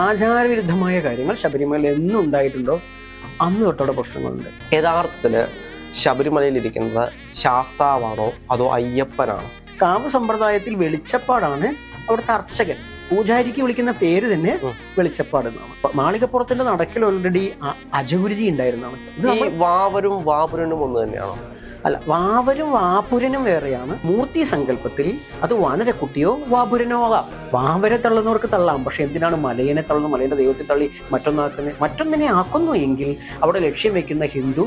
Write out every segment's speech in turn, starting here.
ആചാരവിരുദ്ധമായ കാര്യങ്ങൾ ശബരിമല എന്നും ഉണ്ടായിട്ടുണ്ടോ അന്ന് തൊട്ടോടെ പ്രശ്നങ്ങളുണ്ട്. യഥാർത്ഥത്തില് ശബരിമലയിൽ ഇരിക്കുന്നത് ശാസ്താവാണോ അതോ അയ്യപ്പനാണോ? കാവ് സമ്പ്രദായത്തിൽ വെളിച്ചപ്പാടാണ് അവിടുത്തെ അർച്ചകൻ. പൂജാരിക്ക് വിളിക്കുന്ന പേര് തന്നെ വെളിച്ചപ്പാട് എന്നാണ്. മാളികപ്പുറത്തിന്റെ നടക്കിൽ ഓൾറെഡി അജഗുരുജി ഉണ്ടായിരുന്നാണ്. ഈ വാവരും വാപുരനും ഒന്ന് തന്നെയാണോ? അല്ല, വാവരും വാപുരനും വേറെയാണ്. മൂർത്തി സങ്കല്പത്തിൽ അത് വാനരക്കുട്ടിയോ വാപുരനോ ആകാം. വാവരെ തള്ളുന്നവർക്ക് തള്ളാം, പക്ഷെ എന്തിനാണ് മലയനെ തള്ളുന്നു, മലയുടെ ദൈവത്തെ തള്ളി മറ്റൊന്നിനെ ആക്കുന്നു എങ്കിൽ അവിടെ ലക്ഷ്യം വെക്കുന്ന ഹിന്ദു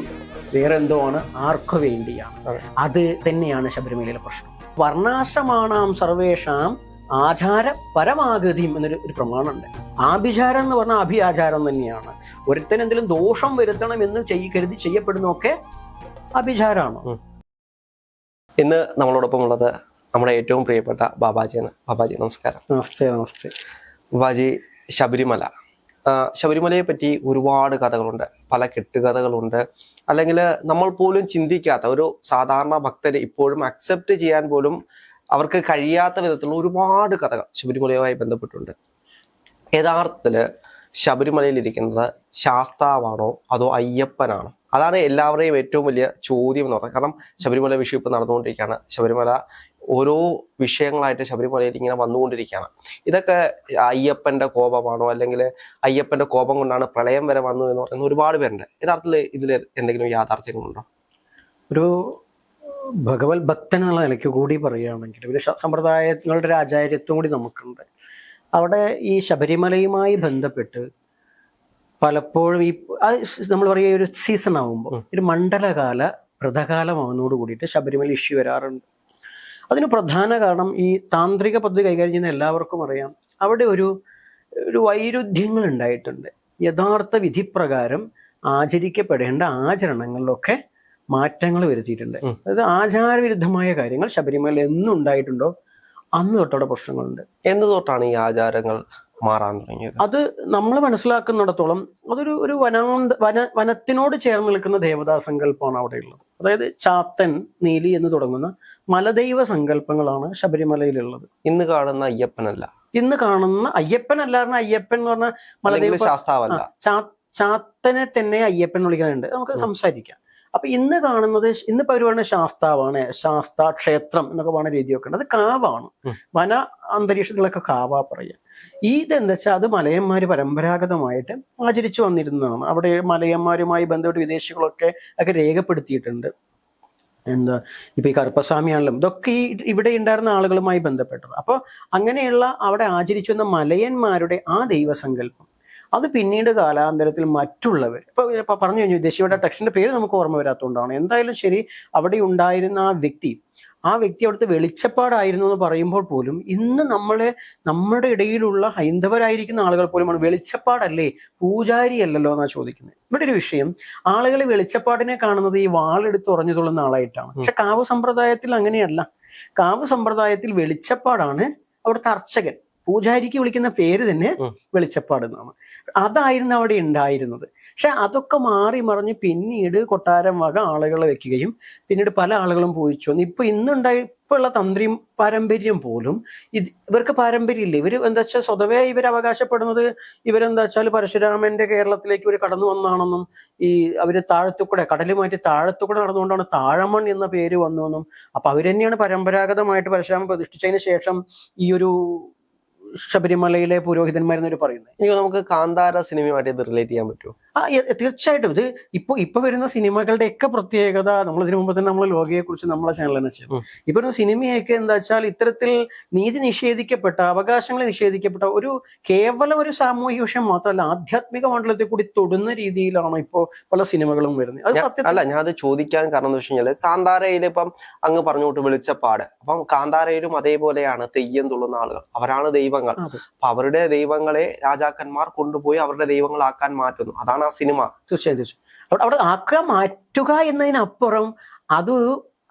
വേറെ എന്തോ ആണ്, ആർക്കു വേണ്ടിയാണ്. അത് തന്നെയാണ് ശബരിമലയിലെ പ്രശ്നം. വർണ്ണാശ്രമാണാം സർവേഷാം ആചാര പരമാകൃതിയും എന്നൊരു പ്രമാണമുണ്ട്. ആഭിചാരം എന്ന് പറഞ്ഞാൽ അഭിആചാരം തന്നെയാണ്. ഒരുത്തൻ എന്തെങ്കിലും ദോഷം വരുത്തണം എന്ന് കരുതി ചെയ്യപ്പെടുന്നതൊക്കെ അഭിചാരമാണ്. ഇന്ന് നമ്മളോടൊപ്പം ഉള്ളത് നമ്മുടെ ഏറ്റവും പ്രിയപ്പെട്ട ബാബാജിയാണ്. ബാബാജി നമസ്കാരം. നമസ്തേ. നമസ്തേ ബാബാജി. ശബരിമലയെ പറ്റി ഒരുപാട് കഥകളുണ്ട്, പല കെട്ടുകഥകളുണ്ട്. അല്ലെങ്കിൽ നമ്മൾ പോലും ചിന്തിക്കാത്ത ഒരു സാധാരണ ഭക്തര് ഇപ്പോഴും അക്സെപ്റ്റ് ചെയ്യാൻ പോലും അവർക്ക് കഴിയാത്ത വിധത്തിലുള്ള ഒരുപാട് കഥകൾ ശബരിമലയുമായി ബന്ധപ്പെട്ടുണ്ട്. യഥാർത്ഥത്തില് ശബരിമലയിൽ ഇരിക്കുന്നത് ശാസ്താവാണോ അതോ അയ്യപ്പനാണോ? അതാണ് എല്ലാവരുടെയും ഏറ്റവും വലിയ ചോദ്യം എന്ന് പറയുന്നത്. കാരണം ശബരിമല വിഷയം ഇപ്പം നടന്നുകൊണ്ടിരിക്കുകയാണ്. ശബരിമല ഓരോ വിഷയങ്ങളായിട്ട് ശബരിമലയിൽ ഇങ്ങനെ വന്നുകൊണ്ടിരിക്കുകയാണ്. ഇതൊക്കെ അയ്യപ്പന്റെ കോപമാണോ, അല്ലെങ്കിൽ അയ്യപ്പന്റെ കോപം കൊണ്ടാണ് പ്രളയം വരെ വന്നു എന്ന് പറയുന്ന ഒരുപാട് പേരുണ്ട്. യഥാർത്ഥത്തിൽ ഇതിൽ എന്തെങ്കിലും യാഥാർത്ഥ്യങ്ങളുണ്ടോ? ഒരു ഭഗവത് ഭക്തൻ എന്നുള്ള നിലയ്ക്ക് കൂടി പറയുകയാണെങ്കിൽ ഒരു സമ്പ്രദായങ്ങളുടെ ഒരു ആചാര്യത്വം കൂടി നമുക്കുണ്ട്. അവിടെ ഈ ശബരിമലയുമായി ബന്ധപ്പെട്ട് പലപ്പോഴും ഈ നമ്മൾ പറയുക ഒരു സീസൺ ആകുമ്പോൾ ഒരു മണ്ഡലകാല വ്രതകാലമാകുന്നതോട് കൂടിയിട്ട് ശബരിമല ഇഷ്യൂ വരാറുണ്ട്. അതിന് പ്രധാന കാരണം ഈ താന്ത്രിക പദ്ധതി കൈകാര്യം ചെയ്യുന്ന എല്ലാവർക്കും അറിയാം, അവിടെ ഒരു വൈരുദ്ധ്യങ്ങൾ ഉണ്ടായിട്ടുണ്ട്. യഥാർത്ഥ വിധിപ്രകാരം ആചരിക്കപ്പെടേണ്ട ആചരണങ്ങളിലൊക്കെ മാറ്റങ്ങൾ വരുത്തിയിട്ടുണ്ട്. അതായത് ആചാരവിരുദ്ധമായ കാര്യങ്ങൾ ശബരിമല എന്നും ഉണ്ടായിട്ടുണ്ടോ അന്ന് തൊട്ടോടെ പ്രശ്നങ്ങളുണ്ട്. എന്ന് തൊട്ടാണ് ഈ ആചാരങ്ങൾ മാറാൻ തുടങ്ങിയത്? അത് നമ്മൾ മനസ്സിലാക്കുന്നിടത്തോളം അതൊരു വനത്തിനോട് ചേർന്ന് നിൽക്കുന്ന ദേവതാ സങ്കല്പമാണ് അവിടെയുള്ളത്. അതായത് ചാത്തൻ, നീലി എന്ന് തുടങ്ങുന്ന മലദൈവ സങ്കല്പങ്ങളാണ് ശബരിമലയിലുള്ളത്. ഇന്ന് കാണുന്ന അയ്യപ്പനല്ല. ഇന്ന് കാണുന്ന അയ്യപ്പനല്ല. അയ്യപ്പൻ എന്ന് പറഞ്ഞാൽ മലദൈവ ശാസ്താവല്ല. ചാത്തനെ തന്നെ അയ്യപ്പൻ വിളിക്കാനുണ്ട്. നമുക്ക് സംസാരിക്കാം. അപ്പൊ ഇന്ന് കാണുന്നത്, ഇന്നിപ്പോ അവർ പറയുന്ന ശാസ്താവാണ്, ശാസ്ത ക്ഷേത്രം എന്നൊക്കെ പറയുന്ന രീതിയൊക്കെ ഉണ്ട്. അത് കാവാണ്. വന അന്തരീക്ഷത്തിലൊക്കെ കാവാ പറയുക. ഇതെന്താ വെച്ചാൽ അത് മലയന്മാര് പരമ്പരാഗതമായിട്ട് ആചരിച്ചു വന്നിരുന്നതാണ്. അവിടെ മലയന്മാരുമായി ബന്ധപ്പെട്ട് വിദേശികളൊക്കെ രേഖപ്പെടുത്തിയിട്ടുണ്ട്. എന്താ ഇപ്പൊ ഈ കറുപ്പസ്വാമിയാണെങ്കിലും ഇതൊക്കെ ഇവിടെ ഉണ്ടായിരുന്ന ആളുകളുമായി ബന്ധപ്പെട്ടത്. അപ്പൊ അങ്ങനെയുള്ള അവിടെ ആചരിച്ചു വന്ന മലയന്മാരുടെ ആ ദൈവസങ്കല്പം അത് പിന്നീട് കാലാന്തരത്തിൽ മറ്റുള്ളവർ ഇപ്പൊ പറഞ്ഞു കഴിഞ്ഞു. ദേശീയയുടെ ടെക്സ്റ്റിന്റെ പേര് നമുക്ക് ഓർമ്മ വരാത്തതുകൊണ്ടാണ്. എന്തായാലും ശരി, അവിടെ ഉണ്ടായിരുന്ന ആ വ്യക്തി അവിടുത്തെ വെളിച്ചപ്പാടായിരുന്നു എന്ന് പറയുമ്പോൾ പോലും ഇന്ന് നമ്മുടെ ഇടയിലുള്ള ഹൈന്ദവരായിരിക്കുന്ന ആളുകൾ പോലും വെളിച്ചപ്പാടല്ലേ, പൂജാരി അല്ലല്ലോ എന്നാ ചോദിക്കുന്നത്. ഇവിടെ ഒരു വിഷയം, ആളുകൾ വെളിച്ചപ്പാടിനെ കാണുന്നത് ഈ വാളെടുത്ത് ഉറഞ്ഞു തുള്ളുന്ന ആളായിട്ടാണ്. പക്ഷെ കാവ് സമ്പ്രദായത്തിൽ അങ്ങനെയല്ല. കാവ് സമ്പ്രദായത്തിൽ വെളിച്ചപ്പാടാണ് അവിടുത്തെ അർച്ചകൻ. പൂജാരിക്ക് വിളിക്കുന്ന പേര് തന്നെ വെളിച്ചപ്പാട് എന്നാണ്. അതായിരുന്നു അവിടെ ഉണ്ടായിരുന്നത്. പക്ഷെ അതൊക്കെ മാറി മറിഞ്ഞ് പിന്നീട് കൊട്ടാരം വക ആളുകളെ വെക്കുകയും പിന്നീട് പല ആളുകളും പോയിച്ചു വന്നു. ഇപ്പോഴുള്ള തന്ത്രി പാരമ്പര്യം പോലും ഇവർക്ക് പാരമ്പര്യം ഇല്ല. ഇവർ എന്താ വെച്ചാൽ സ്വതവേ ഇവർ അവകാശപ്പെടുന്നത് ഇവരെന്താ വെച്ചാൽ പരശുരാമന്റെ കേരളത്തിലേക്ക് ഇവർ കടന്നു വന്നാണെന്നും അവര് താഴത്തുകൂടെ കടലുമാറ്റി താഴത്തുകൂടെ നടന്നുകൊണ്ടാണ് താഴമൺ എന്ന പേര് വന്നതെന്നും. അപ്പൊ അവരെന്നെയാണ് പരമ്പരാഗതമായിട്ട് പരശുരാമൻ പ്രതിഷ്ഠിച്ചതിന് ശേഷം ഈ ഒരു ശബരിമലയിലെ പുരോഹിതന്മാരെന്നൊരു പറയുന്നത്. എനിക്ക് നമുക്ക് കാന്താര സിനിമയുമായിട്ട് ഇത് റിലേറ്റ് ചെയ്യാൻ പറ്റുമോ? തീർച്ചയായിട്ടും. ഇത് ഇപ്പൊ വരുന്ന സിനിമകളുടെ ഒക്കെ പ്രത്യേകത, നമ്മൾ ഇതിനു മുമ്പ് തന്നെ നമ്മൾ ലോകയെ കുറിച്ച് നമ്മളെ ചാനൽ തന്നെ ചെയ്യും. ഇപ്പൊ സിനിമയൊക്കെ എന്താ വെച്ചാൽ ഇത്തരത്തിൽ നീതി നിഷേധിക്കപ്പെട്ട, അവകാശങ്ങൾ നിഷേധിക്കപ്പെട്ട കേവലം ഒരു സാമൂഹിക വിഷയം മാത്രമല്ല, ആധ്യാത്മിക മണ്ഡലത്തെ കൂടി തൊടുന്ന രീതിയിലാണ് ഇപ്പോ പല സിനിമകളും വരുന്നത്. അത് സത്യം അല്ല, ഞാൻ അത് ചോദിക്കാൻ കാരണം എന്ന് വെച്ച് കഴിഞ്ഞാൽ കാന്താരയിൽ ഇപ്പം അങ്ങ് പറഞ്ഞുകൊണ്ട് വെളിച്ചപ്പാട്, അപ്പം കാന്താരയിലും അതേപോലെയാണ് തെയ്യം തുള്ളുന്ന ആളുകൾ, അവരാണ് ദൈവങ്ങൾ. അപ്പൊ അവരുടെ ദൈവങ്ങളെ രാജാക്കന്മാർ കൊണ്ടുപോയി അവരുടെ ദൈവങ്ങളാക്കാൻ മാറ്റുന്നു. അതാണ് ആ സിനിമ. തീർച്ചയായും. അവിടെ ആക്കുക, മാറ്റുക എന്നതിനപ്പുറം അത്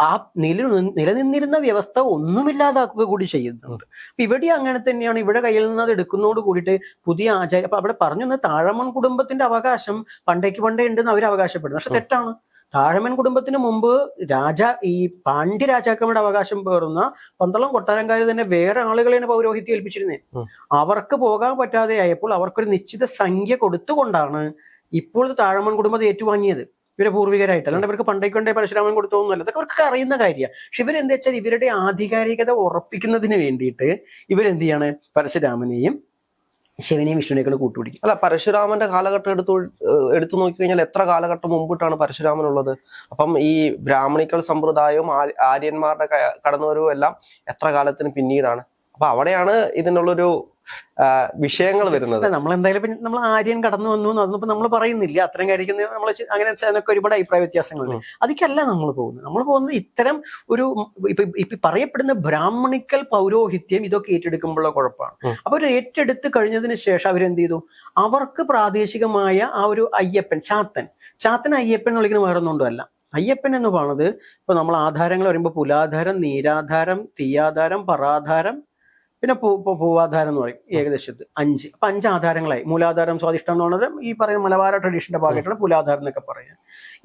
ആ നിലനിന്നിരുന്ന വ്യവസ്ഥ ഒന്നുമില്ലാതാക്കുക കൂടി ചെയ്യുന്നുണ്ട്. അപ്പൊ ഇവിടെ അങ്ങനെ തന്നെയാണ്. ഇവിടെ കയ്യിൽ നിന്ന് അത് എടുക്കുന്നതോട് കൂടിയിട്ട് പുതിയ ആചാരം. അപ്പൊ അവിടെ പറഞ്ഞു താഴമൺ കുടുംബത്തിന്റെ അവകാശം പണ്ടേ ഉണ്ടെന്ന് അവർ അവകാശപ്പെടുന്നു. പക്ഷെ തെറ്റാണ്. താഴമൻ കുടുംബത്തിന് മുമ്പ് ഈ പാണ്ഡ്യ രാജാക്കന്മാരുടെ അവകാശം പേറുന്ന 12 കൊട്ടാരംകാർ തന്നെ വേറെ ആളുകളെയാണ് പൗരോഹിത്യം ഏൽപ്പിച്ചിരുന്നത്. അവർക്ക് പോകാൻ പറ്റാതെ ആയപ്പോൾ അവർക്കൊരു നിശ്ചിത സംഖ്യ കൊടുത്തുകൊണ്ടാണ് ഇപ്പോഴത്തെ താഴമൻ കുടുംബം ഏറ്റുവാങ്ങിയത് ഇവരെ പൂർവികരായിട്ട്. അല്ലാണ്ട് ഇവർക്ക് പണ്ടേക്കൊണ്ടേ പരശുരാമൻ കൊടുത്തോന്നല്ല, അതൊക്കെ അവർക്ക് അറിയുന്ന കാര്യമാണ്. പക്ഷെ ഇവരെന്താ വെച്ചാൽ ഇവരുടെ ആധികാരികത ഉറപ്പിക്കുന്നതിന് വേണ്ടിയിട്ട് ഇവരെന്ത് ചെയ്യാണ്, പരശുരാമനെയും ശിവനെയും വിഷ്ണുവിനെയൊക്കെ കൂട്ടുപിടിക്കും. അല്ല, പരശുരാമന്റെ കാലഘട്ടം എടുത്തു നോക്കിക്കഴിഞ്ഞാൽ എത്ര കാലഘട്ടം മുമ്പിട്ടാണ് പരശുരാമനുള്ളത്? അപ്പം ഈ ബ്രാഹ്മണിക്കൽ സമ്പ്രദായവും ആര്യന്മാരുടെ കടന്നുവരവും എല്ലാം എത്ര കാലത്തിന് പിന്നീടാണ്? അപ്പൊ അവിടെയാണ് ഇതിനുള്ളൊരു വിഷയങ്ങൾ വരുന്നത്. നമ്മളെന്തായാലും ഇപ്പൊ നമ്മൾ ആര്യൻ കടന്നു വന്നു അതൊന്നും നമ്മൾ പറയുന്നില്ല, അത്തരം കാര്യത്തിൽ നമ്മൾ അങ്ങനെ അതിനൊക്കെ ഒരുപാട് അഭിപ്രായ വ്യത്യാസങ്ങളുണ്ട്. അതിക്കല്ല നമ്മൾ പോകുന്നത് ഇത്തരം ഒരു ഇപ്പൊ പറയപ്പെടുന്ന ബ്രാഹ്മണിക്കൽ പൗരോഹിത്യം ഇതൊക്കെ ഏറ്റെടുക്കുമ്പോഴുള്ള കുഴപ്പമാണ്. അപ്പൊ അവർ ഏറ്റെടുത്ത് കഴിഞ്ഞതിന് ശേഷം അവരെന്ത് ചെയ്തു, അവർക്ക് പ്രാദേശികമായ ആ ഒരു അയ്യപ്പൻ, ചാത്തൻ അയ്യപ്പൻ എന്ന് വിളിക്കുന്ന വേറൊന്നുകൊണ്ടല്ല. അയ്യപ്പൻ എന്ന് പറയുന്നത് ഇപ്പൊ നമ്മൾ ആധാരങ്ങൾ പറയുമ്പോൾ പുലാധാരം, നീരാധാരം, തീയാധാരം, പറാധാരം, പിന്നെ പൂവാധാരം എന്ന് പറയും. ഏകദേശത്ത് 5. അപ്പൊ 5 ആധാരങ്ങളായി. മൂലാധാരം, സ്വാധിഷ്ഠം എന്ന് പറയുന്നത് ഈ പറയുന്ന മലബാര ട്രഡീഷന്റെ ഭാഗമായിട്ടാണ് പുലാധാരം എന്നൊക്കെ പറയുന്നത്.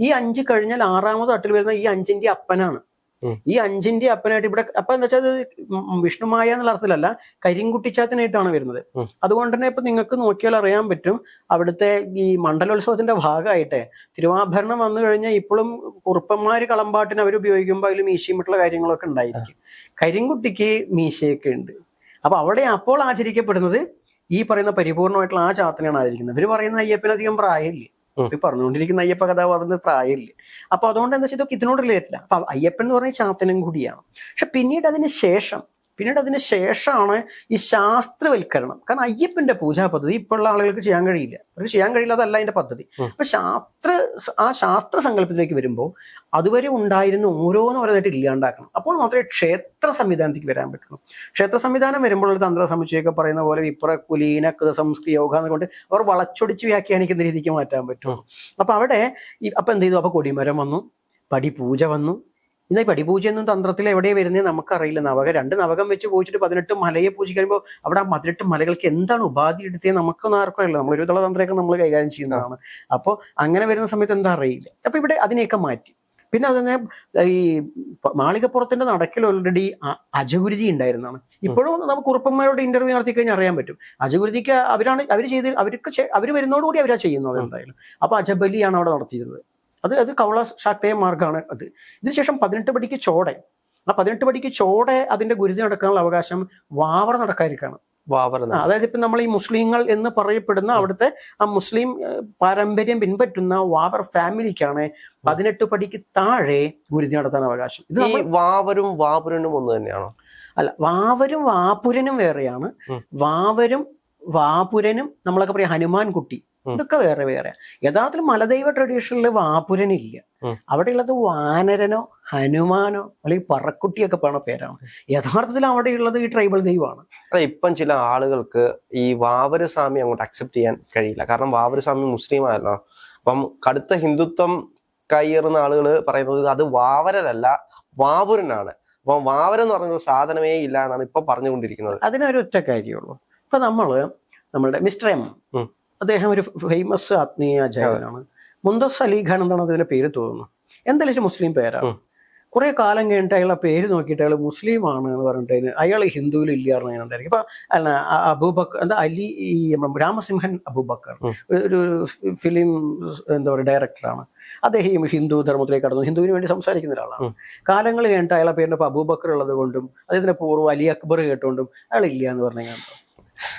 ഈ 5 കഴിഞ്ഞാൽ 6ാമത് തട്ടിൽ വരുന്ന ഈ 5ന്റെ അപ്പനാണ്. ഈ 5ന്റെ അപ്പനായിട്ട് ഇവിടെ അപ്പൊ എന്താ വെച്ചാൽ വിഷ്ണുമായ എന്നുള്ള അർത്ഥത്തിലല്ല, കരിങ്കുട്ടിച്ചാത്തനായിട്ടാണ് വരുന്നത്. അതുകൊണ്ട് തന്നെ ഇപ്പൊ നിങ്ങൾക്ക് നോക്കിയാൽ അറിയാൻ പറ്റും, അവിടുത്തെ ഈ മണ്ഡലോത്സവത്തിന്റെ ഭാഗമായിട്ടെ തിരുവാഭരണം വന്നു കഴിഞ്ഞാൽ ഇപ്പോഴും കുറുപ്പന്മാര് കളമ്പാട്ടിന് അവർ ഉപയോഗിക്കുമ്പോൾ അതിൽ മീശയുമിട്ടുള്ള കാര്യങ്ങളൊക്കെ ഉണ്ടായിരിക്കും. കരിങ്കുട്ടിക്ക് മീശയൊക്കെ ഉണ്ട്. അപ്പൊ അവിടെ അപ്പോൾ ആചരിക്കപ്പെടുന്നത് ഈ പറയുന്ന പരിപൂർണമായിട്ടുള്ള ആ ചാത്തനെയാണ് ആചരിക്കുന്നത്. ഇവര് പറയുന്ന അയ്യപ്പനധികം പ്രായമില്ല, ഈ പറഞ്ഞുകൊണ്ടിരിക്കുന്ന അയ്യപ്പ കഥാപാത്രത്തിന് പ്രായമില്ല. അപ്പൊ അതുകൊണ്ട് എന്താ വെച്ചാൽ ഇതൊക്കെ ഇതിനോട് റിലേറ്റ് അല്ല. അപ്പൊ അയ്യപ്പൻ എന്ന് പറഞ്ഞാൽ ചാത്തനും കൂടിയാണ്. പക്ഷെ പിന്നീട് അതിന് ശേഷമാണ് ഈ ശാസ്ത്രവൽക്കരണം. കാരണം അയ്യപ്പന്റെ പൂജാ പദ്ധതി ഇപ്പോഴുള്ള ആളുകൾക്ക് ചെയ്യാൻ കഴിയില്ല, അവർക്ക് ചെയ്യാൻ കഴിയില്ല, അതല്ല അതിന്റെ പദ്ധതി. അപ്പൊ ശാസ്ത്ര സങ്കല്പത്തിലേക്ക് വരുമ്പോൾ അതുവരെ ഉണ്ടായിരുന്ന ഓരോന്ന് ഓരോന്നായിട്ട് ഇല്ലാണ്ടാക്കണം. അപ്പോൾ മാത്രമേ ക്ഷേത്ര സംവിധാനത്തേക്ക് വരാൻ പറ്റുള്ളൂ. ക്ഷേത്ര സംവിധാനം വരുമ്പോൾ തന്ത്ര സമുച്ചയൊക്കെ പറയുന്ന പോലെ വിപ്ര കുലീന സംസ്കൃതി യോഗ എന്നുകൊണ്ട് അവർ വളച്ചൊടിച്ച് വ്യാഖ്യാനിക്കുന്ന രീതിക്ക് മാറ്റാൻ പറ്റുള്ളൂ. അപ്പൊ അവിടെ അപ്പൊ എന്ത് ചെയ്തു, അപ്പൊ കൊടിമരം വന്നു, പടിപൂജ വന്നു. ഇന്ന് ഈ പടിപൂജ എന്നും തന്ത്രത്തിൽ എവിടെയാണ് വരുന്നത് നമുക്കറിയില്ല. 2 നവകം വെച്ച് പൂജിച്ചിട്ട് 18 മലയെ പൂജിക്കുമ്പോൾ അവിടെ ആ 18 മലകൾക്ക് എന്താണ് ഉപാധി എടുത്തത് നമുക്കൊന്നും ആർക്കും അറിയില്ല. നമ്മൾ 20 തന്ത്രമൊക്കെ നമ്മൾ കൈകാര്യം ചെയ്യുന്നതാണ്. അപ്പോൾ അങ്ങനെ വരുന്ന സമയത്ത് എന്താ അറിയില്ല. അപ്പൊ ഇവിടെ അതിനെയൊക്കെ മാറ്റി. പിന്നെ അതന്നെ ഈ മാളികപ്പുറത്തിന്റെ നടക്കിൽ ഓൾറെഡി അജഗുരുതി ഉണ്ടായിരുന്നതാണ്. ഇപ്പോഴും നമുക്ക് കുറുപ്പന്മാരോട് ഇന്റർവ്യൂ നടത്തി കഴിഞ്ഞാൽ അറിയാൻ പറ്റും. അജഗുരുതിക്ക് അവർ വരുന്നതോടുകൂടി അവരാ ചെയ്യുന്നത് എന്തായാലും. അപ്പൊ അജബലിയാണ് അവിടെ നടത്തിയിരുന്നത്. അത് കവള ശാക്തേയ മാർഗ്ഗമാണ് അത്. ഇതിനുശേഷം 18 പടിക്ക് ചോടെ, ആ 18 പടിക്ക് ചോടെ അതിന്റെ ഗുരുതി നടക്കാനുള്ള അവകാശം വാവർ നടക്കാതിരിക്കാണ്. അതായത് ഇപ്പൊ നമ്മൾ ഈ മുസ്ലിങ്ങൾ എന്ന് പറയപ്പെടുന്ന അവിടുത്തെ ആ മുസ്ലിം പാരമ്പര്യം പിൻപറ്റുന്ന വാവർ ഫാമിലിക്കാണ് 18 പടിക്ക് താഴെ ഗുരുതി നടത്താൻ അവകാശം. ഇത് വാവരും വാപുരനും ഒന്ന് തന്നെയാണോ? അല്ല, വാവരും വാപുരനും വേറെയാണ്. വാവരും വാപുരനും നമ്മളൊക്കെ പറയാം ഹനുമാൻ കുട്ടി, ഇതൊക്കെ വേറെ. യഥാർത്ഥത്തിൽ മലദൈവ ട്രഡീഷനിൽ വാപുരനില്ല. അവിടെയുള്ളത് വാനരനോ ഹനുമാനോ അല്ലെങ്കിൽ പറക്കുട്ടിയൊക്കെ പറഞ്ഞ പേരാണ്. യഥാർത്ഥത്തിൽ അവിടെയുള്ളത് ഈ ട്രൈബൽ ദൈവമാണ്. ഇപ്പം ചില ആളുകൾക്ക് ഈ വാവരസ്വാമി അങ്ങോട്ട് അക്സെപ്റ്റ് ചെയ്യാൻ കഴിയില്ല. കാരണം വാവരസ്വാമി മുസ്ലിം ആയല്ലോ. അപ്പം കടുത്ത ഹിന്ദുത്വം കൈയേറുന്ന ആളുകൾ പറയുന്നത് അത് വാവരനല്ല വാപുരനാണ്. അപ്പം വാവരം എന്ന് പറഞ്ഞ സാധനമേ ഇല്ല എന്നാണ് ഇപ്പൊ പറഞ്ഞുകൊണ്ടിരിക്കുന്നത്. അതിനൊരു ഒറ്റ കാര്യമുള്ളൂ. ഇപ്പൊ നമ്മളുടെ മിസ്റ്റർ എം, അദ്ദേഹം ഒരു ഫേമസ് ആത്മീയാചാര്യനാണ്. മുന്തസ് അലി ഖാൻ എന്നാണ് അതിന്റെ പേര് തോന്നുന്നു. എന്തായാലും മുസ്ലിം പേരാണ്. കുറെ കാലം കഴിഞ്ഞിട്ട് അയാളുടെ പേര് നോക്കിയിട്ട് അയാൾ മുസ്ലിം ആണ് എന്ന് പറഞ്ഞിട്ട് അയാൾ ഹിന്ദുവിൽ ഇല്ലാണ്ടായിരിക്കും. ഇപ്പൊ അല്ല, അബൂബക്കർ അലി, ഈ രാമസിംഹൻ അബൂബക്കർ ഒരു ഫിലിം ഡയറക്ടറാണ്. അദ്ദേഹം ഹിന്ദു ധർമ്മത്തിലേക്ക് കടന്നു, ഹിന്ദുവിന് വേണ്ടി സംസാരിക്കുന്ന ഒരാളാണ്. കാലങ്ങൾ കഴിഞ്ഞിട്ട് അയാളെ പേരിന്റെ ഇപ്പൊ അബൂബക്കർ ഉള്ളത് കൊണ്ടും അദ്ദേഹത്തിന്റെ പൂർവ്വം അലി അക്ബർ കേട്ടുകൊണ്ടും അയാൾ ഇല്ല എന്ന് പറഞ്ഞു.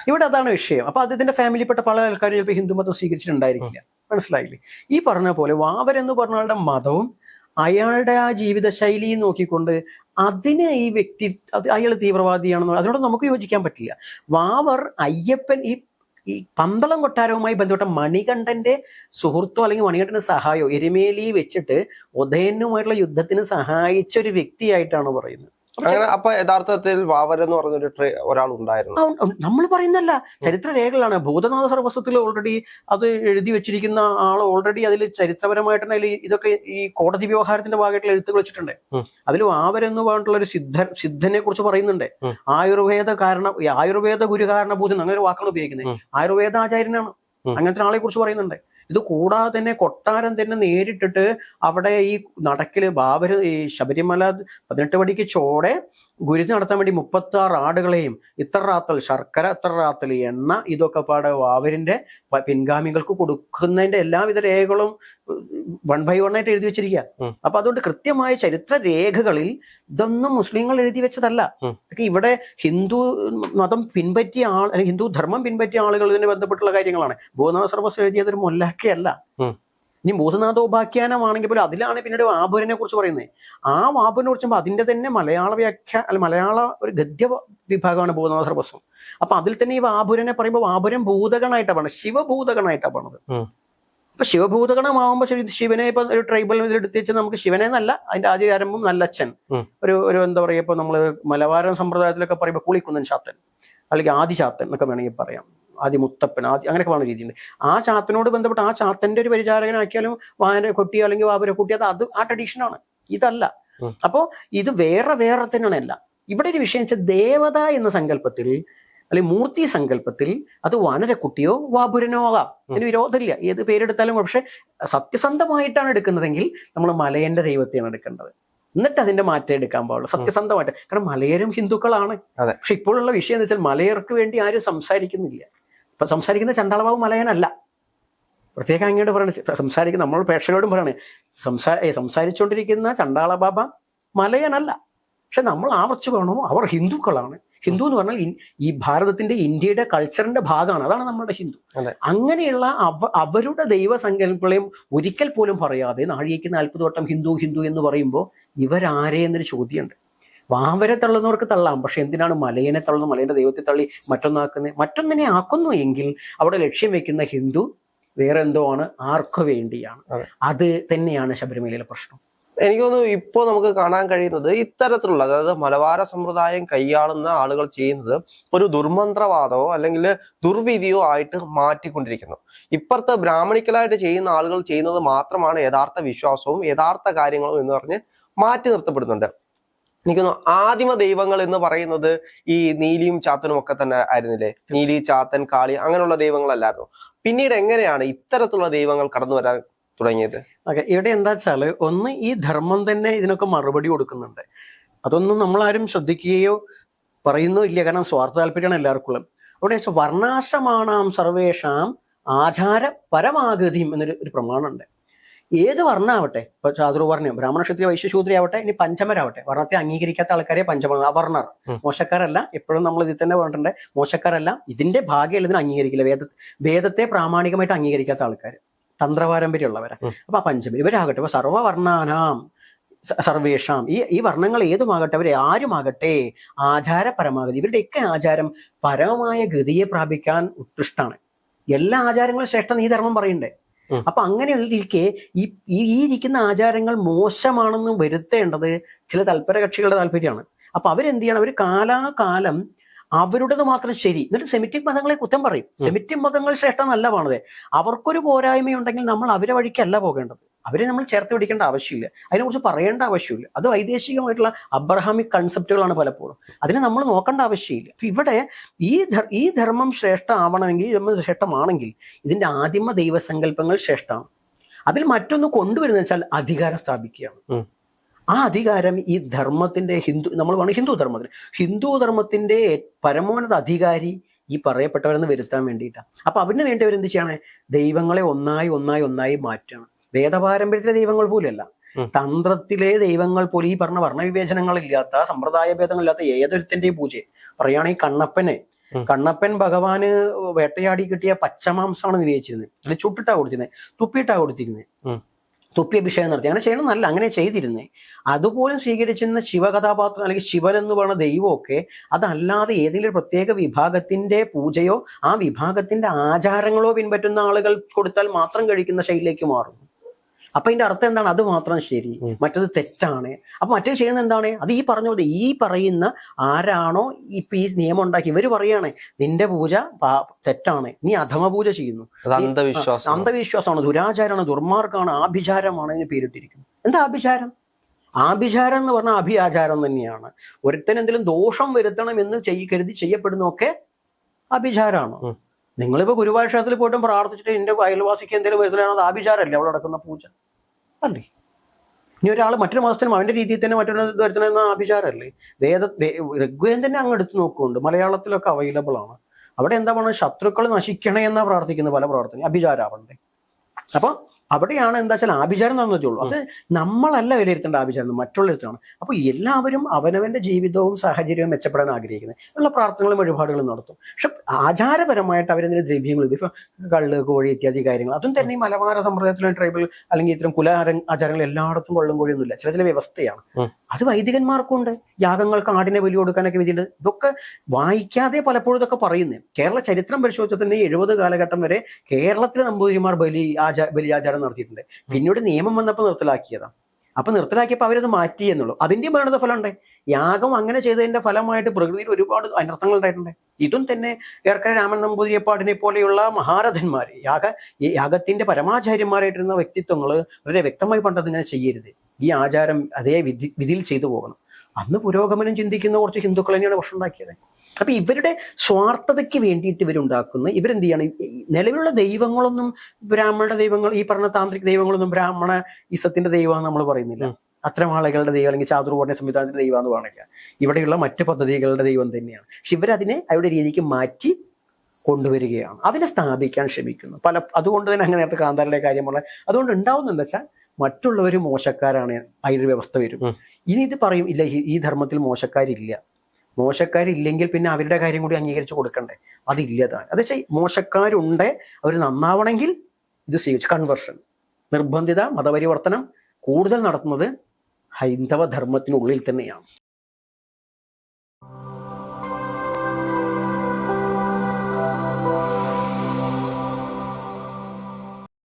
ഇവിടെ അതാണ് വിഷയം. അപ്പൊ അദ്ദേഹത്തിന്റെ ഫാമിലിപ്പെട്ട പല ആൾക്കാരും ചിലപ്പോൾ ഹിന്ദുമതം സ്വീകരിച്ചിട്ടുണ്ടായിരിക്കില്ല. മനസ്സിലായില്ലേ? ഈ പറഞ്ഞ പോലെ വാവർ എന്ന് പറഞ്ഞ ആളുടെ മതവും അയാളുടെ ആ ജീവിത ശൈലി നോക്കിക്കൊണ്ട് അതിന് ഈ വ്യക്തി അയാൾ തീവ്രവാദിയാണെന്ന് അതിനോട് നമുക്ക് യോജിക്കാൻ പറ്റില്ല. വാവർ അയ്യപ്പൻ ഈ പന്തളം കൊട്ടാരവുമായി ബന്ധപ്പെട്ട മണികണ്ഠന്റെ സുഹൃത്തോ അല്ലെങ്കിൽ മണികണ്ഠന്റെ സഹായോ എരുമേലി വെച്ചിട്ട് ഉദയനുമായിട്ടുള്ള യുദ്ധത്തിന് സഹായിച്ച ഒരു വ്യക്തിയായിട്ടാണ് പറയുന്നത്. അപ്പൊ യഥാർത്ഥത്തിൽ വാവർ എന്ന് പറഞ്ഞൊരു ഒരാൾ ഉണ്ടായിരുന്നു. നമ്മൾ പറയുന്നല്ല, ചരിത്ര രേഖകളാണ്. ഭൂതനാഥ സർവസ്വത്തിൽ ഓൾറെഡി അത് എഴുതി വെച്ചിരിക്കുന്ന ആൾ ഓൾറെഡി അതിൽ ചരിത്രപരമായിട്ട് ഇതൊക്കെ ഈ കോടതി വ്യവഹാരത്തിന്റെ ഭാഗമായിട്ടുള്ള എഴുത്തുകൾ വെച്ചിട്ടുണ്ട്. അതിൽ വാവർ എന്ന് പറഞ്ഞിട്ടുള്ള ഒരു സിദ്ധനെ കുറിച്ച് പറയുന്നുണ്ട്. ആയുർവേദ ഗുരു കാരണഭൂതൻ അങ്ങനെ ഒരു വാക്കാണ് ഉപയോഗിക്കുന്നത്. ആയുർവേദ ആചാര്യനാണ്. അങ്ങനത്തെ ആളെ കുറിച്ച് പറയുന്നുണ്ട്. ഇത് കൂടാതെ തന്നെ കൊട്ടാരം തന്നെ നേരിട്ടിട്ട് അവിടെ ഈ നടക്കില് ബാബര് ഈ ശബരിമല 18 പടിക്ക് ചോടെ ഗുരുതി നടത്താൻ വേണ്ടി 36 ആടുകളെയും ഇത്ര റാത്തൽ ശർക്കര, ഇത്ര റാത്തൽ എണ്ണ, ഇതൊക്കെ പാടെ ബാബരിന്റെ പിൻഗാമികൾക്ക് കൊടുക്കുന്നതിന്റെ എല്ലാവിധ രേഖകളും 1 by 1 ആയിട്ട് എഴുതി വെച്ചിരിക്കുക. അപ്പൊ അതുകൊണ്ട് കൃത്യമായ ചരിത്ര രേഖകളിൽ ഇതൊന്നും മുസ്ലിങ്ങൾ എഴുതി വെച്ചതല്ല. ഇവിടെ ഹിന്ദു മതം പിൻപറ്റിയ അല്ലെങ്കിൽ ഹിന്ദു ധർമ്മം പിൻപറ്റിയ ആളുകൾ ഇതിനെ ബന്ധപ്പെട്ടുള്ള കാര്യങ്ങളാണ്. ഭൂനാഥ സർവസ് എഴുതിയത് ഒരു മൊല്ലാക്കയല്ല. ഇനി ഭൂതനാഥോപാഖ്യാനമാണെങ്കിൽ പോലും അതിലാണ് പിന്നീട് വാബുരനെ കുറിച്ച് പറയുന്നത്. ആ വാബുവിനെ കുറിച്ച് അതിന്റെ തന്നെ മലയാള മലയാള ഒരു ഗദ്യ വിഭാഗമാണ് ഭൂതനാഥ സർവസ്വം. അപ്പൊ അതിൽ തന്നെ ഈ വാബുരനെ പറയുമ്പോൾ വാബുരൻ ഭൂതഗണായിട്ടാണ് പറഞ്ഞത്, ശിവഭൂതഗണായിട്ടാണ് പറഞ്ഞത്. അപ്പൊ ശിവഭൂതഗണമാകുമ്പോൾ ശിവനെ ഇപ്പൊ ഒരു ട്രൈബൽ എടുത്ത് വെച്ച് നമുക്ക് ശിവനെ എന്നല്ല, അതിന്റെ ആദ്യാരംഭം നല്ലച്ഛൻ, ഒരു എന്താ പറയുക, ഇപ്പൊ നമ്മള് മലബാരൻ സമ്പ്രദായത്തിലൊക്കെ പറയുമ്പോൾ കുളിക്കുന്നൻ ചാത്തൻ അല്ലെങ്കിൽ ആദിചാത്തൻ എന്നൊക്കെ വേണമെങ്കിൽ പറയാം, ആദ്യ മുത്തപ്പൻ, അങ്ങനെയൊക്കെ പറയുന്ന രീതിയുണ്ട്. ആ ചാത്തനോട് ബന്ധപ്പെട്ട് ആ ചാത്തന്റെ ഒരു പരിചാരകനാക്കിയാലും വായന കുട്ടിയോ അല്ലെങ്കിൽ വാപുര കുട്ടിയോ അത് ആ ട്രഡീഷനാണ്, ഇതല്ല. അപ്പോ ഇത് വേറെ തന്നെയാണ് എല്ലാം. ഇവിടെ ഒരു വിഷയം വെച്ചാൽ ദേവത എന്ന സങ്കല്പത്തിൽ അല്ലെങ്കിൽ മൂർത്തി സങ്കല്പത്തിൽ അത് വാനരക്കുട്ടിയോ വാപുരനോ ആകാം, അതിന് വിരോധമില്ല, ഏത് പേരെടുത്താലും. പക്ഷെ സത്യസന്ധമായിട്ടാണ് എടുക്കുന്നതെങ്കിൽ നമ്മൾ മലയന്റെ ദൈവത്തെയാണ് എടുക്കേണ്ടത്, എന്നിട്ട് അതിന്റെ മാറ്റം എടുക്കാൻ പാടുള്ളൂ സത്യസന്ധമായിട്ട്. കാരണം മലയരും ഹിന്ദുക്കളാണ്. പക്ഷെ ഇപ്പോഴുള്ള വിഷയം എന്ന് വെച്ചാൽ മലയർക്ക് വേണ്ടി ആരും സംസാരിക്കുന്നില്ല. ഇപ്പൊ സംസാരിക്കുന്ന ചണ്ടാളബാബു മലയനല്ല, പ്രത്യേകം അങ്ങോട്ട് പറയണ സംസാരിക്കുന്ന നമ്മൾ പ്രേക്ഷകരോടും പറയണേ, സംസാരിച്ചുകൊണ്ടിരിക്കുന്ന ചണ്ടാളബാബ മലയനല്ല. പക്ഷെ നമ്മൾ ആവർത്തിച്ചു കാണുമോ അവർ ഹിന്ദുക്കളാണ്. ഹിന്ദു എന്ന് പറഞ്ഞാൽ ഈ ഭാരതത്തിന്റെ ഇന്ത്യയുടെ കൾച്ചറിന്റെ ഭാഗമാണ്, അതാണ് നമ്മുടെ ഹിന്ദു. അങ്ങനെയുള്ള അവരുടെ ദൈവസങ്കല്പങ്ങളെയും ഒരിക്കൽ പോലും പറയാതെ നാഴികയ്ക്ക് 40 വട്ടം ഹിന്ദു ഹിന്ദു എന്ന് പറയുമ്പോൾ ഇവരാരെ എന്നൊരു ചോദ്യമുണ്ട്. വാവരെ തള്ളുന്നവർക്ക് തള്ളാം, പക്ഷെ എന്തിനാണ് മലയനെ തള്ളുന്നു, മലയന്റെ ദൈവത്തെ തള്ളി മറ്റൊന്നിനെ ആക്കുന്നു എങ്കിൽ അവിടെ ലക്ഷ്യം വെക്കുന്ന ഹിന്ദു വേറെ എന്തോ ആണ്, ആർക്കു വേണ്ടിയാണ്. അത് തന്നെയാണ് ശബരിമലയിലെ പ്രശ്നം. എനിക്ക് തോന്നുന്നു ഇപ്പോൾ നമുക്ക് കാണാൻ കഴിയുന്നത് ഇത്തരത്തിലുള്ള, അതായത് മലബാര സമ്പ്രദായം കൈയാളുന്ന ആളുകൾ ചെയ്യുന്നത് ഒരു ദുർമന്ത്രവാദമോ അല്ലെങ്കിൽ ദുർവിധിയോ ആയിട്ട് മാറ്റിക്കൊണ്ടിരിക്കുന്നു. ഇപ്പുറത്തെ ബ്രാഹ്മണിക്കലായിട്ട് ചെയ്യുന്ന ആളുകൾ ചെയ്യുന്നത് മാത്രമാണ് യഥാർത്ഥ വിശ്വാസവും യഥാർത്ഥ കാര്യങ്ങളും എന്ന് പറഞ്ഞ് മാറ്റി നിർത്തപ്പെടുന്നുണ്ട്. എനിക്ക് തോന്നുന്നു ആദിമ ദൈവങ്ങൾ എന്ന് പറയുന്നത് ഈ നീലിയും ചാത്തനും ഒക്കെ തന്നെ ആയിരുന്നില്ലേ? നീലി, ചാത്തൻ, കാളി അങ്ങനെയുള്ള ദൈവങ്ങളല്ലായിരുന്നു. പിന്നീട് എങ്ങനെയാണ് ഇത്തരത്തിലുള്ള ദൈവങ്ങൾ കടന്നു വരാൻ തുടങ്ങിയത്? ഇവിടെ എന്താ വെച്ചാല്, ഒന്ന് ഈ ധർമ്മം തന്നെ ഇതിനൊക്കെ മറുപടി കൊടുക്കുന്നുണ്ട്. അതൊന്നും നമ്മളാരും ശ്രദ്ധിക്കുകയോ പറയുന്നോ ഇല്ല, കാരണം സ്വാർത്ഥ താല്പര്യമാണ് എല്ലാവർക്കും. അവിടെ വർണ്ണാശ്രമാണാം സർവേഷാം ആചാര പരമാഗതിയും എന്നൊരു പ്രമാണമുണ്ട്. ഏത് വർണ്ണാവട്ടെ, ഇപ്പൊ ചാതുർവർണ്ണം, ബ്രാഹ്മണ, ക്ഷത്രിയ, വൈശ്യ, ശൂദ്ര ആവട്ടെ, ഇനി പഞ്ചമരാവട്ടെ, വർണ്ണത്തെ അംഗീകരിക്കാത്ത ആൾക്കാരെ പഞ്ചമ, അവർണർ, മോശക്കാരല്ല. എപ്പോഴും നമ്മൾ ഇതിൽ തന്നെ പറഞ്ഞിട്ടുണ്ട്, മോശക്കാരല്ല, ഇതിന്റെ ഭാഗ്യം ഇതിനെ അംഗീകരിക്കില്ല. വേദത്തെ പ്രാമാണികമായിട്ട് അംഗീകരിക്കാത്ത ആൾക്കാർ, തന്ത്രപാരമ്പര്യമുള്ളവരാ. അപ്പൊ ആ പഞ്ചമി ഇവരാകട്ടെ, ഇപ്പൊ സർവവർണ്ണാനാം സർവേഷാം, ഈ വർണ്ണങ്ങൾ ഏതുമാകട്ടെ, അവരെ ആരുമാകട്ടെ, ആചാര പരമാഗതി, ഇവരുടെയൊക്കെ ആചാരം പരമമായ ഗതിയെ പ്രാപിക്കാൻ ഉത്കൃഷ്ടാണ്. എല്ലാ ആചാരങ്ങളും ശ്രേഷ്ഠം ഈ ധർമ്മം പറയണ്ടേ. അപ്പൊ അങ്ങനെയുള്ളതിലേക്ക് ഈ ഇരിക്കുന്ന ആചാരങ്ങൾ മോശമാണെന്ന് വരുത്തേണ്ടത് ചില തൽപര കക്ഷികളുടെ താല്പര്യമാണ്. അപ്പൊ അവരെന്ത് ചെയ്യണം, അവർ കാലാകാലം അവരുടേത് മാത്രം ശരി, എന്നിട്ട് സെമിറ്റിക് മതങ്ങളെ കുറ്റം പറയും. സെമിറ്റിക് മതങ്ങൾ ശ്രേഷ്ഠം നല്ല പോണത്. അവർക്കൊരു പോരായ്മയുണ്ടെങ്കിൽ നമ്മൾ അവരെ വഴിക്കല്ല പോകേണ്ടത്, അവരെ നമ്മൾ ചേർത്ത് പിടിക്കേണ്ട ആവശ്യമില്ല, അതിനെക്കുറിച്ച് പറയേണ്ട ആവശ്യമില്ല. അത് വൈദേശികമായിട്ടുള്ള അബ്രഹാമിക് കൺസെപ്റ്റുകളാണ് പലപ്പോഴും, അതിനെ നമ്മൾ നോക്കേണ്ട ആവശ്യമില്ല. അപ്പൊ ഇവിടെ ഈ ധർമ്മം ശ്രേഷ്ഠമാവണമെങ്കിൽ, ശ്രേഷ്ഠമാണെങ്കിൽ ഇതിന്റെ ആദിമ ദൈവസങ്കല്പങ്ങൾ ശ്രേഷ്ഠമാണ്. അതിൽ മറ്റൊന്ന് കൊണ്ടുവരുന്നത് വെച്ചാൽ അധികാരം സ്ഥാപിക്കുകയാണ്. ആ അധികാരം ഈ ധർമ്മത്തിന്റെ നമ്മൾ വേണം ഹിന്ദു ധർമ്മത്തിന്റെ പരമോന്നത അധികാരി ഈ പറയപ്പെട്ടവരെന്ന് വരുത്താൻ വേണ്ടിയിട്ടാണ്. അപ്പൊ അതിന് വേണ്ടി അവരെന്ത് ചെയ്യണേ, ദൈവങ്ങളെ ഒന്നായി മാറ്റണം. വേദപാരമ്പര്യത്തിലെ ദൈവങ്ങൾ പോലെയല്ല, തന്ത്രത്തിലെ ദൈവങ്ങൾ പോലെ ഈ പറഞ്ഞ വർണ്ണവിവേചനങ്ങളില്ലാത്ത, സമ്പ്രദായ ഭേദങ്ങളില്ലാത്ത ഏതൊരുത്തിന്റെയും പൂജ പറയുകയാണെങ്കിൽ കണ്ണപ്പൻ ഭഗവാന് വേട്ടയാടി കിട്ടിയ പച്ചമാംസമാണ് നിവേദിച്ചിരുന്നത്, അല്ലെങ്കിൽ ചുട്ടിട്ടാ കൊടുത്തിരുന്നത്, തുപ്പിയിട്ടാ കൊടുത്തിരുന്നത്, തുപ്പി അഭിഷേകം നടത്തി. അങ്ങനെ ചെയ്യണം എന്നല്ല, അങ്ങനെ ചെയ്തിരുന്നേ. അതുപോലും സ്വീകരിച്ചിരുന്ന ശിവകഥാപാത്രം അല്ലെങ്കിൽ ശിവൻ എന്ന് പറയുന്ന ദൈവമൊക്കെ അതല്ലാതെ ഏതെങ്കിലും ഒരു പ്രത്യേക വിഭാഗത്തിന്റെ പൂജയോ ആ വിഭാഗത്തിന്റെ ആചാരങ്ങളോ പിൻപറ്റുന്ന ആളുകൾ കൊടുത്താൽ മാത്രം കഴിക്കുന്ന ശൈലിയിലേക്ക് മാറും. അപ്പൊ അതിന്റെ അർത്ഥം എന്താണ്, അത് മാത്രം ശരി, മറ്റത് തെറ്റാണ്. അപ്പൊ മറ്റേത് ചെയ്യുന്നത് എന്താണ്, അത് ഈ പറയുന്ന ആരാണോ ഇപ്പൊ ഈ നിയമം ഉണ്ടാക്കി ഇവര് പറയാണ്, നിന്റെ പൂജ തെറ്റാണ്, നീ അധമ പൂജ ചെയ്യുന്നു, അന്ധവിശ്വാസമാണ്, ദുരാചാരമാണ്, ദുർമാർഗമാണ്, ആഭിചാരമാണ് എന്ന് പേരിട്ടിരിക്കുന്നു. എന്താ ആഭിചാരം? ആഭിചാരം എന്ന് പറഞ്ഞാൽ അഭിയാചാരം തന്നെയാണ്. ഒരുത്തൻ എന്തെങ്കിലും ദോഷം വരുത്തണം എന്ന് കരുതി ചെയ്യപ്പെടുന്നതൊക്കെ അഭിചാരമാണ്. നിങ്ങളിപ്പോ ഗുരുവായൂർ ക്ഷേത്രത്തിൽ പോയിട്ടും പ്രാർത്ഥിച്ചിട്ട് എന്റെ അയൽവാസിക്ക് എന്തെങ്കിലും വരുന്നതാണ്, അത് ആഭിചാരമല്ലേ അവിടെ നടക്കുന്ന പൂജ അല്ലേ? ഇനി ഒരാൾ മറ്റൊരു മതത്തിനും അവന്റെ രീതിയിൽ തന്നെ മറ്റൊരു വരുത്തുന്ന ആഭിചാരമല്ലേ? ഋഗ്വേദം തന്നെ അങ്ങ് എടുത്ത് നോക്കുന്നുണ്ട്, മലയാളത്തിലൊക്കെ അവൈലബിൾ ആണ്. അവിടെ എന്താ പറയുക, ശത്രുക്കൾ നശിക്കണേ എന്നാ പ്രാർത്ഥിക്കുന്നത് പല പ്രാർത്ഥന, അഭിചാരാവണ്ടേ. അപ്പൊ അവിടെയാണ് എന്താ വെച്ചാൽ ആഭിചാരം നടന്നിട്ടുള്ളൂ. അത് നമ്മളല്ല വിലയിരുത്തേണ്ട ആഭിചാരം, മറ്റുള്ള ഇരുത്താണ്. അപ്പൊ എല്ലാവരും അവനവന്റെ ജീവിതവും സാഹചര്യവും മെച്ചപ്പെടാൻ ആഗ്രഹിക്കുന്നത് ഉള്ള പ്രാർത്ഥനകളും വഴിപാടുകളും നടത്തും. പക്ഷെ ആചാരപരമായിട്ട് അവരെന്തെങ്കിലും ദ്രവ്യങ്ങൾ, ഇപ്പൊ കള്ള്, കോഴി ഇത്യാദി കാര്യങ്ങൾ, അതും തന്നെ ഈ മലബാര സമ്പ്രദായത്തിലെ ട്രൈബൽ അല്ലെങ്കിൽ ഇത്തരം കുല ആചാരങ്ങൾ എല്ലായിടത്തും കൊള്ളും കോഴിയൊന്നുമില്ല, ചില ചില വ്യവസ്ഥയാണ്. അത് വൈദികന്മാർക്കും ഉണ്ട്. യാഗങ്ങൾക്ക് ആടിനെ ബലി കൊടുക്കാനൊക്കെ വിധിയുണ്ട്. ഇതൊക്കെ വായിക്കാതെ പലപ്പോഴും ഇതൊക്കെ പറയുന്നത്. കേരള ചരിത്രം പരിശോധിച്ചാൽ തന്നെ 70 കാലഘട്ടം വരെ കേരളത്തിലെ നമ്പൂതിരിമാർ ബലിയാചാരം നടത്തിയിട്ടുണ്ട്. പിന്നീട് നിയമം വന്നപ്പോൾ നിർത്തലാക്കിയതാണ്. അപ്പൊ നിർത്തലാക്കിയപ്പോൾ അവരത് മാറ്റി എന്നുള്ളൂ. അതിന്റെയും വേണ്ടത് ഫലം ഉണ്ട്. യാഗം അങ്ങനെ ചെയ്തതിന്റെ ഫലമായിട്ട് പ്രകൃതിയിൽ ഒരുപാട് അനർത്ഥങ്ങൾ ഉണ്ടായിട്ടുണ്ട്. ഇതും തന്നെ ഏർക്കര രാമൻ നമ്പൂതിരിപ്പാടിനെ പോലെയുള്ള മഹാരഥന്മാർ, യാഗത്തിന്റെ പരമാചാര്യന്മാരായിട്ടിരുന്ന വ്യക്തിത്വങ്ങൾ വളരെ വ്യക്തമായി പണ്ടതിങ്ങനെ ചെയ്യരുത്, ഈ ആചാരം അതേ വിധിയിൽ ചെയ്തു പോകണം. അന്ന് പുരോഗമനം ചിന്തിക്കുന്ന കുറച്ച് ഹിന്ദുക്കൾ തന്നെയാണ് പ്രശ്നം ഉണ്ടാക്കിയത്. അപ്പൊ ഇവരുടെ സ്വാർത്ഥതയ്ക്ക് വേണ്ടിയിട്ട് ഇവരുണ്ടാക്കുന്ന, ഇവരെന്ത് ചെയ്യണം, നിലവിലുള്ള ദൈവങ്ങളൊന്നും ബ്രാഹ്മണരുടെ ദൈവങ്ങൾ, ഈ പറഞ്ഞ താന്ത്രിക ദൈവങ്ങളൊന്നും ബ്രാഹ്മണ ഇസത്തിന്റെ ദൈവമാണെന്ന് നമ്മൾ പറയുന്നില്ല. അത്തരം ആളുകളുടെ ദൈവം അല്ലെങ്കിൽ ചാതുർവർണ്ണ സംവിധാനത്തിന്റെ ദൈവമാണെന്ന് പറയില്ല. ഇവിടെയുള്ള മറ്റു പദ്ധതികളുടെ ദൈവം തന്നെയാണ്. പക്ഷെ ഇവരതിനെ അവരുടെ രീതിക്ക് മാറ്റി കൊണ്ടുവരികയാണ്, അതിനെ സ്ഥാപിക്കാൻ ശ്രമിക്കുന്നു. അതുകൊണ്ട് തന്നെ അങ്ങനെ നേരത്തെ കാന്താരയുടെ കാര്യം പറഞ്ഞാൽ അതുകൊണ്ട് ഉണ്ടാവുന്നത് എന്താ വെച്ചാൽ മറ്റുള്ളവർ മോശക്കാരാണ്, അതിൻ്റെ വ്യവസ്ഥ വരും. ഇനി ഇത് പറയും, ഇല്ല ഈ ധർമ്മത്തിൽ മോശക്കാരില്ലെങ്കിൽ പിന്നെ അവരുടെ കാര്യം കൂടി അംഗീകരിച്ചു കൊടുക്കണ്ടേ? അതില്ലതാണ്. അത് വെച്ചാൽ മോശക്കാരുണ്ട്, അവർ നന്നാവണമെങ്കിൽ ഇത് സ്വീകരിച്ചു. കൺവേർഷൻ, നിർബന്ധിത മതപരിവർത്തനം കൂടുതൽ നടത്തുന്നത് ഹൈന്ദവ ധർമ്മത്തിനുള്ളിൽ തന്നെയാണ്.